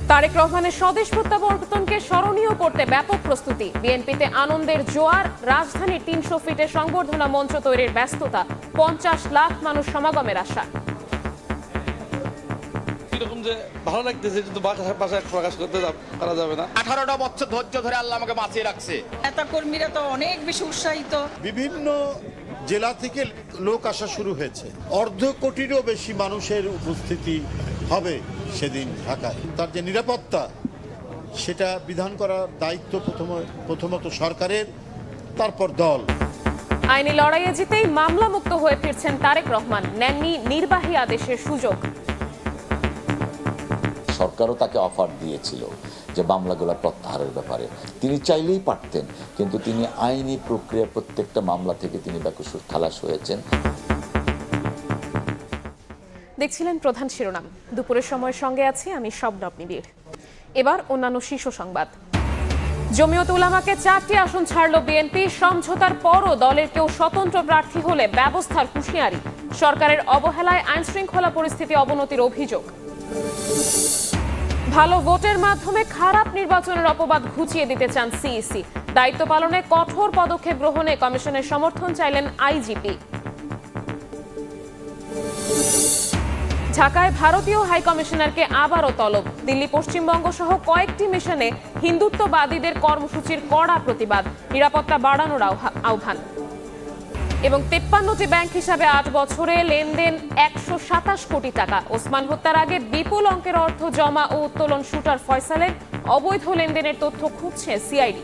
তারেক রহমানের স্বদেশ প্রত্যাবর্তনকে স্মরণীয় করতে ব্যাপক প্রস্তুতি। বিএনপিতে আনন্দের জোয়ার, রাজধানীর ৩০০ ফিটের সংবর্ধনা মঞ্চ তৈরির ব্যস্ততা, ৫০ লাখ মানুষ সমাগমের আশা। ভালো লাগতেছে, কিন্তু ভাষায় প্রকাশ করতে পারা যাবে না। 18টা বছর ধৈর্য ধরে আল্লাহ আমাকে বাঁচিয়ে রাখছে। নেতা কর্মীরা তো অনেক বেশি উৎসাহিত। বিভিন্ন জেলা থেকে লোক আসা শুরু হয়েছে, ১/২ কোটিরও বেশি মানুষের উপস্থিতি হবে সেদিন ঢাকায়। তার যে নিরাপত্তা, সেটা বিধান করার দায়িত্ব প্রথমত সরকারের, তারপর দল। আইনি লড়াইয়ে জিতেই মামলা মুক্ত হয়ে ফিরছেন তারেক রহমান, নেননি নির্বাহী আদেশের সুযোগ। সরকারও তাকে অফার দিয়েছিল যে মামলাগুলো প্রত্যাহারের ব্যাপারে। তিনি চাইলেই পারতেন, কিন্তু তিনি আইনি প্রক্রিয়া প্রত্যেকটা মামলা থেকে তিনি বেকসুর খালাস হয়েছেন। দেখছিলেন প্রধান শিরোনাম। দুপুরের সময় সঙ্গে আছি আমি শবনব নিবিড়। এবার অন্যান্য শীর্ষ সংবাদ। জমিয়ত উলামাকে ৪টি আসন ছাড়ল বিএনপি। সমঝোতার পরও দলের কেউ স্বতন্ত্র প্রার্থী হলে ব্যবস্থার হুঁশিয়ারি। সরকারের অবহেলায় আইন শৃঙ্খলা পরিস্থিতি অবনতির অভিযোগ। ভালো ভোটের মাধ্যমে খারাপ নির্বাচনের অপবাদ ঘুচিয়ে দিতে চান সিইসি। দায়িত্ব পালনে কঠোর পদক্ষেপ গ্রহণে কমিশনের সমর্থন চাইলেন আইজিপি। ঢাকায় ভারতীয় হাই কমিশনারকে আবারও তলব। দিল্লি, পশ্চিমবঙ্গ সহ কয়েকটি মিশনে হিন্দুত্ববাদীদের কর্মসূচির কড়া প্রতিবাদ, নিরাপত্তা বাড়ানোর আহ্বান। এবং 53টি ব্যাংক হিসাবে 8 বছরে লেনদেন 127 কোটি টাকা। ওসমান হত্যার আগে বিপুল অঙ্কের অর্থ জমা ও উত্তোলন শুটার ফয়সালের। অবৈধ লেনদেনের তথ্য খুঁজছে সিআইডি।